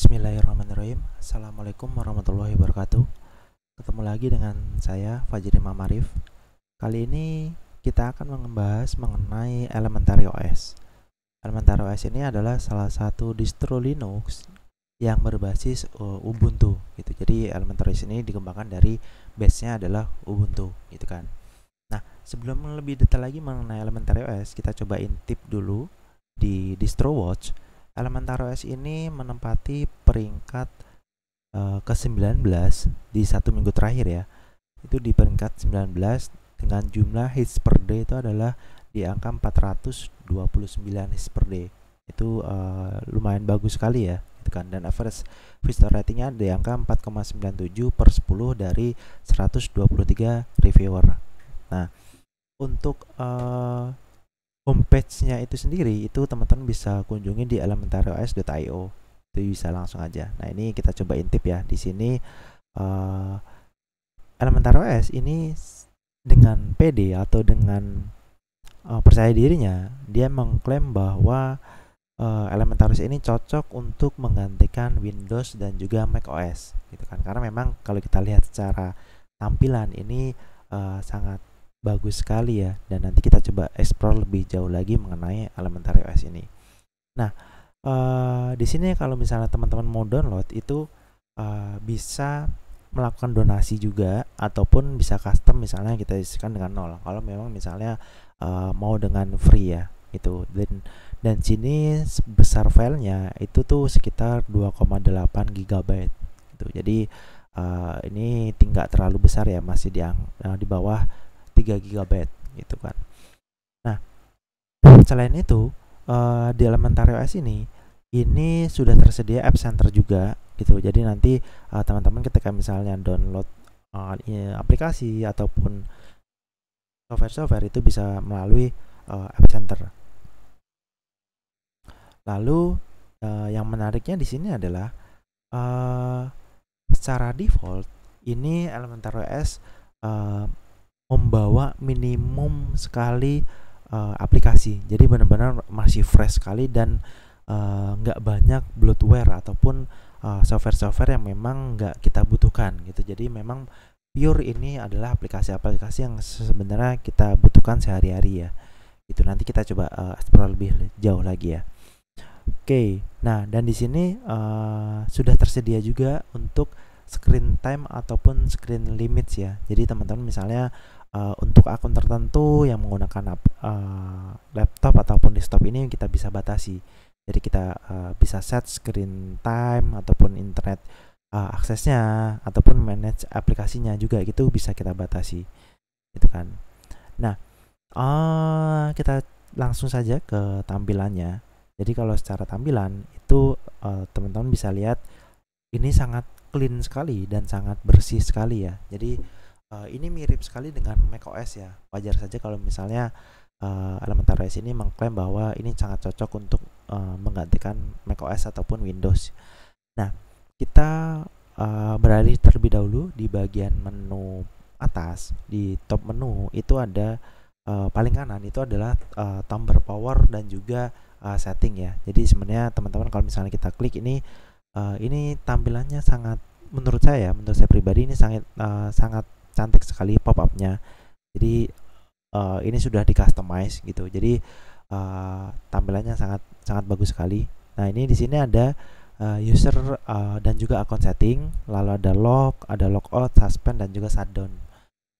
Bismillahirrahmanirrahim. Assalamualaikum warahmatullahi wabarakatuh. Ketemu lagi dengan saya Fajri Mamarif. Kali ini kita akan membahas mengenai Elementary OS. Elementary OS ini adalah salah satu distro Linux yang berbasis Ubuntu gitu. Jadi Elementary OS ini dikembangkan dari base-nya adalah Ubuntu gitu kan. Nah, sebelum lebih detail lagi mengenai Elementary OS, kita coba intip dulu di DistroWatch. Elementary OS ini menempati peringkat ke-19 di satu minggu terakhir ya. Itu di peringkat 19 dengan jumlah hits per day itu adalah di angka 429 hits per day. Itu lumayan bagus sekali ya, gitu kan. Dan average visitor ratingnya di angka 4,97 per 10 dari 123 reviewer. Nah, untuk homepage-nya itu sendiri itu teman-teman bisa kunjungi di elementaryos.io. Itu bisa langsung aja. Nah, ini kita coba intip ya. Di sini Elementary OS ini dengan PD atau dengan percaya dirinya, dia mengklaim bahwa Elementary OS ini cocok untuk menggantikan Windows dan juga Mac OS gitu kan. Karena memang kalau kita lihat secara tampilan ini sangat bagus sekali ya, dan nanti kita coba explore lebih jauh lagi mengenai Elementary OS ini. Nah, di sini kalau misalnya teman-teman mau download itu bisa melakukan donasi juga ataupun bisa custom, misalnya kita isikan dengan 0 kalau memang misalnya mau dengan free ya itu. Dan sini besar filenya itu tuh sekitar 2,8 GB gitu. Jadi ini tidak terlalu besar ya, masih di bawah 3 GB gitu kan. Nah, selain itu di Elementary OS ini sudah tersedia App Center juga gitu. Jadi nanti teman-teman ketika misalnya download aplikasi ataupun software itu bisa melalui App Center. Lalu yang menariknya di sini adalah secara default ini Elementary OS membawa minimum sekali aplikasi. Jadi benar-benar masih fresh sekali dan nggak banyak bloatware ataupun software-software yang memang nggak kita butuhkan gitu. Jadi memang pure ini adalah aplikasi-aplikasi yang sebenarnya kita butuhkan sehari-hari ya. Itu nanti kita coba explore lebih jauh lagi ya. Oke, nah dan di sini sudah tersedia juga untuk screen time ataupun screen limits ya. Jadi teman-teman misalnya untuk akun tertentu yang menggunakan laptop ataupun desktop ini kita bisa batasi. Jadi kita bisa set screen time ataupun internet aksesnya ataupun manage aplikasinya juga, gitu bisa kita batasi gitu kan. Nah, kita langsung saja ke tampilannya. Jadi kalau secara tampilan itu teman-teman bisa lihat ini sangat clean sekali dan sangat bersih sekali ya. Jadi ini mirip sekali dengan macOS ya. Wajar saja kalau misalnya Elementary OS ini mengklaim bahwa ini sangat cocok untuk menggantikan macOS ataupun Windows. Nah, kita beralih terlebih dahulu di bagian menu atas. Di top menu itu ada paling kanan itu adalah tombol power dan juga setting ya. Jadi sebenarnya teman-teman kalau misalnya kita klik ini tampilannya menurut saya pribadi ini sangat cantik sekali pop-up-nya. Jadi ini sudah di customize gitu. Jadi tampilannya sangat bagus sekali. Nah, ini di sini ada user dan juga account setting, lalu ada logout, suspend dan juga shutdown.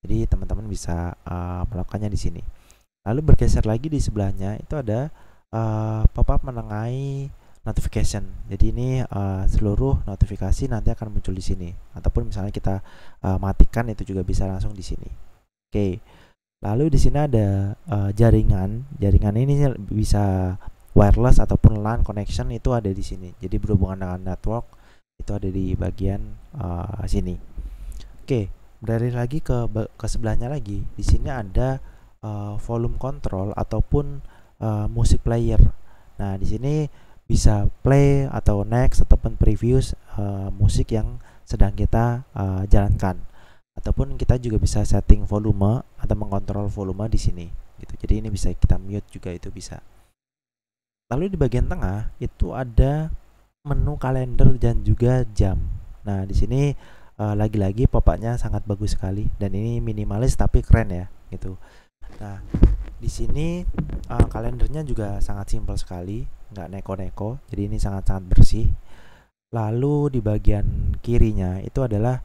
Jadi teman-teman bisa melakukannya di sini. Lalu bergeser lagi di sebelahnya itu ada pop-up mengenai notification. Jadi ini seluruh notifikasi nanti akan muncul di sini. Ataupun misalnya kita matikan itu juga bisa langsung di sini. Oke. Lalu di sini ada jaringan. Jaringan ini bisa wireless ataupun LAN connection, itu ada di sini. Jadi berhubungan dengan network itu ada di bagian sini. Oke, beralih lagi ke sebelahnya lagi. Di sini ada volume control ataupun music player. Nah, di sini bisa play atau next ataupun previews musik yang sedang kita jalankan, ataupun kita juga bisa setting volume atau mengontrol volume di sini gitu. Jadi ini bisa kita mute juga, itu bisa. Lalu di bagian tengah itu ada menu kalender dan juga jam. Nah, di sini lagi-lagi pop-up-nya sangat bagus sekali dan ini minimalis tapi keren ya gitu. Nah, di sini kalendernya juga sangat simpel sekali, nggak neko-neko. Jadi ini sangat-sangat bersih. Lalu di bagian kirinya itu adalah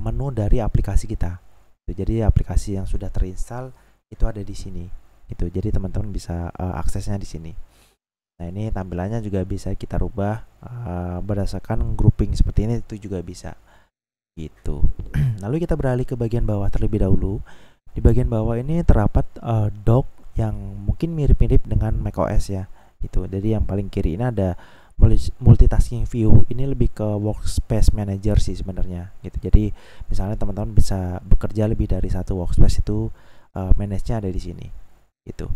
menu dari aplikasi kita. Jadi aplikasi yang sudah terinstall itu ada di sini. Itu. Jadi teman-teman bisa aksesnya di sini. Nah, ini tampilannya juga bisa kita rubah berdasarkan grouping seperti ini, itu juga bisa. Gitu. Lalu kita beralih ke bagian bawah terlebih dahulu. Di bagian bawah ini terdapat dock yang mungkin mirip-mirip dengan macOS ya. Itu. Jadi yang paling kiri ini ada multitasking view. Ini lebih ke workspace manager sih sebenarnya. Gitu. Jadi misalnya teman-teman bisa bekerja lebih dari satu workspace, itu manage-nya ada di sini. Gitu.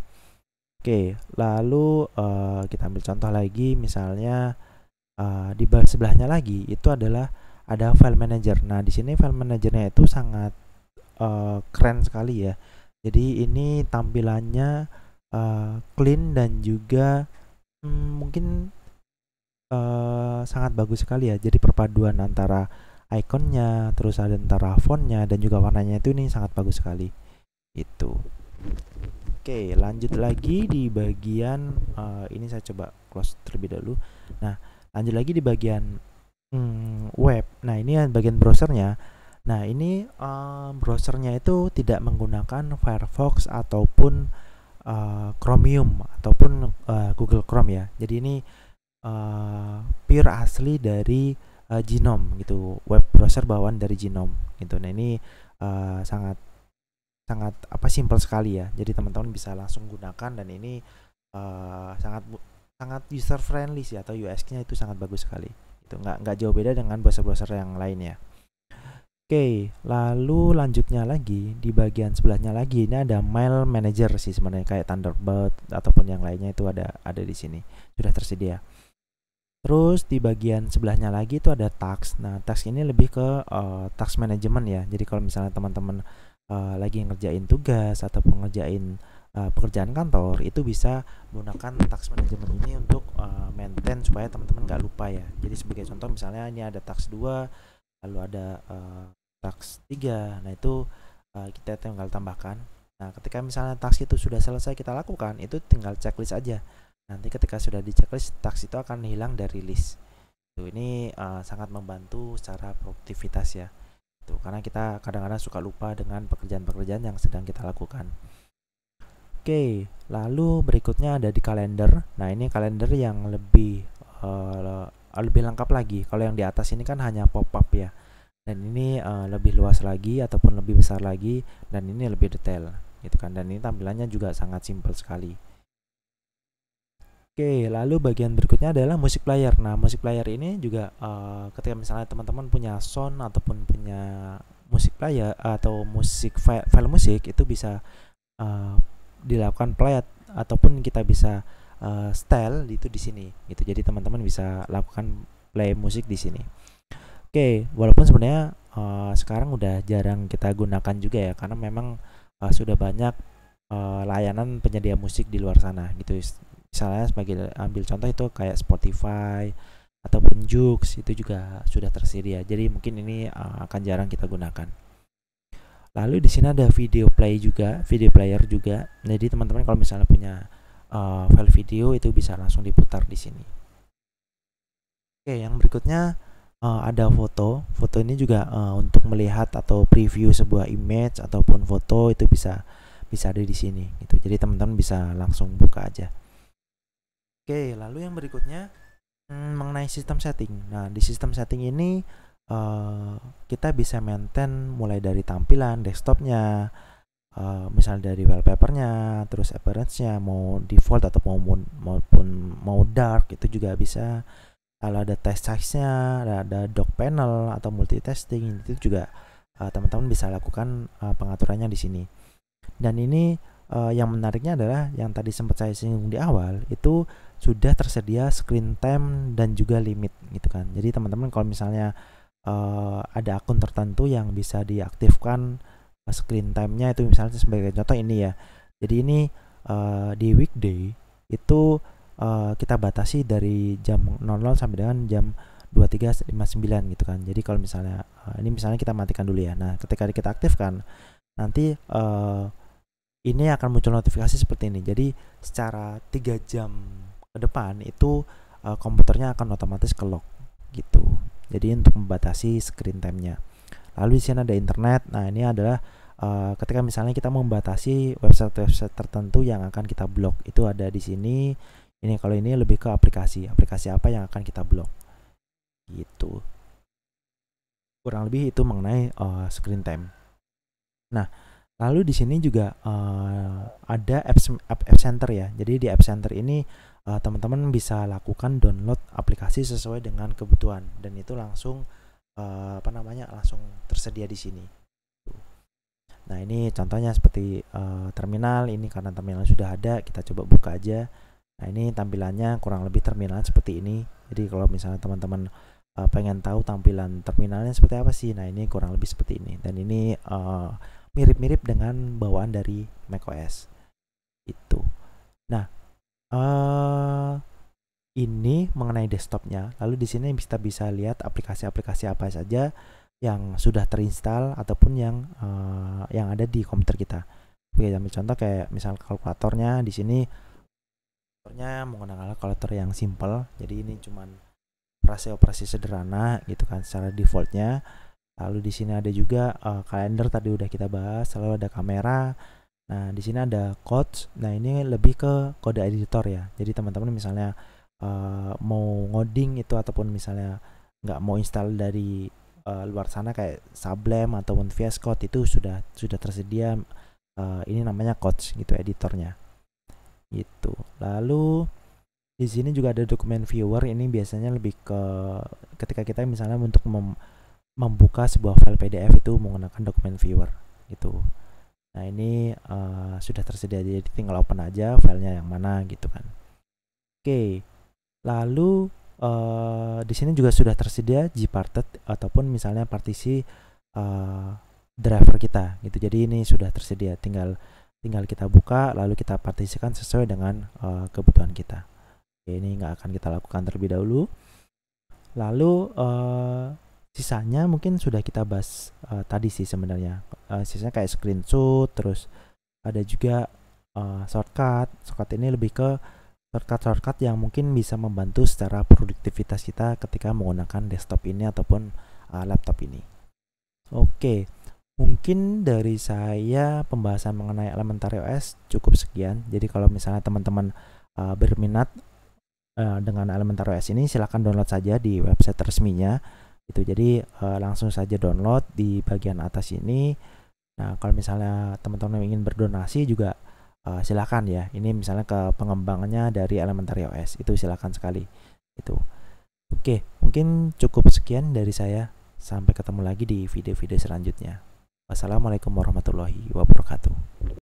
Oke, lalu kita ambil contoh lagi, misalnya di sebelahnya lagi itu adalah ada file manager. Nah, di sini file manajernya itu sangat keren sekali ya. Jadi ini tampilannya clean dan juga mungkin sangat bagus sekali ya. Jadi perpaduan antara ikonnya, terus ada antara fontnya dan juga warnanya itu ini sangat bagus sekali. Itu. Oke, lanjut lagi di bagian ini saya coba close terlebih dahulu. Nah, lanjut lagi di bagian web. Nah, ini bagian browsernya. Nah, ini browsernya itu tidak menggunakan Firefox ataupun Chromium ataupun Google Chrome ya. Jadi ini pure asli dari Genome gitu, web browser bawaan dari Genome gitu. Nah, ini sangat simple sekali ya. Jadi teman-teman bisa langsung gunakan dan ini sangat user friendly sih, atau UX-nya itu sangat bagus sekali. Itu nggak jauh beda dengan browser-browser yang lainnya. Oke, lalu lanjutnya lagi di bagian sebelahnya lagi ini ada Mail Manager sih sebenarnya, kayak Thunderbird ataupun yang lainnya itu ada di sini, sudah tersedia. Terus di bagian sebelahnya lagi itu ada task. Nah, task ini lebih ke task management ya. Jadi kalau misalnya teman-teman lagi ngerjain tugas ataupun ngerjain pekerjaan kantor, itu bisa menggunakan task management ini untuk maintain supaya teman-teman nggak lupa ya. Jadi sebagai contoh misalnya ini ada task 2, lalu ada task 3. Nah, itu kita tinggal tambahkan. Nah, ketika misalnya task itu sudah selesai kita lakukan, itu tinggal checklist aja. Nanti ketika sudah di checklist, task itu akan hilang dari list. Ini sangat membantu secara produktivitas ya. Tuh, karena kita kadang-kadang suka lupa dengan pekerjaan-pekerjaan yang sedang kita lakukan. Oke, lalu berikutnya ada di kalender. Nah, ini kalender yang lebih lengkap lagi. Kalau yang di atas ini kan hanya pop-up ya. Dan ini lebih luas lagi ataupun lebih besar lagi, dan ini lebih detail gitu kan. Dan ini tampilannya juga sangat simpel sekali. Oke, lalu bagian berikutnya adalah music player. Nah, music player ini juga ketika misalnya teman-teman punya sound ataupun punya music player atau file musik, itu bisa dilakukan play ataupun kita bisa style itu di sini gitu. Jadi teman-teman bisa lakukan play musik di sini. Oke, walaupun sebenarnya sekarang udah jarang kita gunakan juga ya, karena memang sudah banyak layanan penyedia musik di luar sana gitu. Misalnya sebagai ambil contoh itu kayak Spotify ataupun Joox, itu juga sudah tersedia. Jadi mungkin ini akan jarang kita gunakan. Lalu di sini ada video player juga. Jadi teman-teman kalau misalnya punya file video itu bisa langsung diputar di sini. Oke, yang berikutnya ada foto. Foto ini juga untuk melihat atau preview sebuah image ataupun foto itu bisa ada di sini gitu. Jadi teman-teman bisa langsung buka aja. Oke, lalu yang berikutnya mengenai sistem setting. Nah, di sistem setting ini kita bisa maintain mulai dari tampilan desktopnya, misalnya dari wallpapernya, terus appearance-nya mau default atau maupun mau dark, itu juga bisa. Kalau ada text size-nya, ada dock panel atau multitasking, itu juga teman-teman bisa lakukan pengaturannya di sini. Dan ini yang menariknya adalah yang tadi sempat saya singgung di awal, itu sudah tersedia screen time dan juga limit gitu kan. Jadi teman-teman kalau misalnya ada akun tertentu yang bisa diaktifkan screen time-nya, itu misalnya sebagai contoh ini ya. Jadi ini di weekday itu kita batasi dari jam 00 sampai dengan jam 23.59 gitu kan. Jadi kalau misalnya ini misalnya kita matikan dulu ya. Nah, ketika kita aktifkan nanti ini akan muncul notifikasi seperti ini. Jadi secara 3 jam ke depan itu komputernya akan otomatis ke lock gitu. Jadi untuk membatasi screen time-nya. Lalu di sini ada internet. Nah, ini adalah ketika misalnya kita membatasi website-website tertentu yang akan kita blok, itu ada di sini. Ini kalau ini lebih ke aplikasi apa yang akan kita blok gitu. Kurang lebih itu mengenai screen time. Nah, lalu di sini juga ada App Center ya. Jadi di App Center ini teman-teman bisa lakukan download aplikasi sesuai dengan kebutuhan dan itu langsung langsung tersedia di sini. Nah, ini contohnya seperti terminal. Ini karena terminal sudah ada, kita coba buka aja. Nah, ini tampilannya kurang lebih terminal seperti ini. Jadi kalau misalnya teman-teman pengen tahu tampilan terminalnya seperti apa sih, nah ini kurang lebih seperti ini. Dan ini mirip-mirip dengan bawaan dari macOS itu. Nah, ini mengenai desktopnya. Lalu di sini kita bisa lihat aplikasi-aplikasi apa saja yang sudah terinstall ataupun yang ada di komputer kita. Oke, ambil contoh kayak misal kalkulatornya. Di sini kalkulatornya menggunakan kalkulator yang simple. Jadi ini cuman operasi sederhana gitu kan secara defaultnya. Lalu di sini ada juga kalender tadi udah kita bahas. Lalu ada kamera. Nah, di sini ada codes. Nah, ini lebih ke kode editor ya. Jadi teman-teman misalnya mau ngoding itu ataupun misalnya nggak mau install dari luar sana kayak Sublime ataupun VS Code, itu sudah tersedia. Ini namanya codes gitu editornya. Gitu. Lalu di sini juga ada dokumen viewer. Ini biasanya lebih ke ketika kita misalnya untuk membuka sebuah file PDF itu menggunakan dokumen viewer gitu. Nah, ini sudah tersedia, jadi tinggal open aja filenya yang mana gitu kan. Oke. Lalu di sini juga sudah tersedia gparted ataupun misalnya partisi driver kita gitu. Jadi ini sudah tersedia, tinggal kita buka lalu kita partisikan sesuai dengan kebutuhan kita. Oke, ini nggak akan kita lakukan terlebih dahulu. Lalu sisanya mungkin sudah kita bahas tadi sih sebenarnya. Sisanya kayak screenshot, terus ada juga shortcut. Shortcut ini lebih ke shortcut yang mungkin bisa membantu secara produktivitas kita ketika menggunakan desktop ini ataupun laptop ini. Oke, mungkin dari saya pembahasan mengenai Elementary OS cukup sekian. Jadi kalau misalnya teman-teman berminat dengan Elementary OS ini, silahkan download saja di website resminya itu. Jadi langsung saja download di bagian atas ini. Nah, kalau misalnya teman-teman ingin berdonasi juga silakan ya. Ini misalnya ke pengembangannya dari Elementary OS, itu silakan sekali itu. Oke, mungkin cukup sekian dari saya. Sampai ketemu lagi di video-video selanjutnya. Wassalamualaikum warahmatullahi wabarakatuh.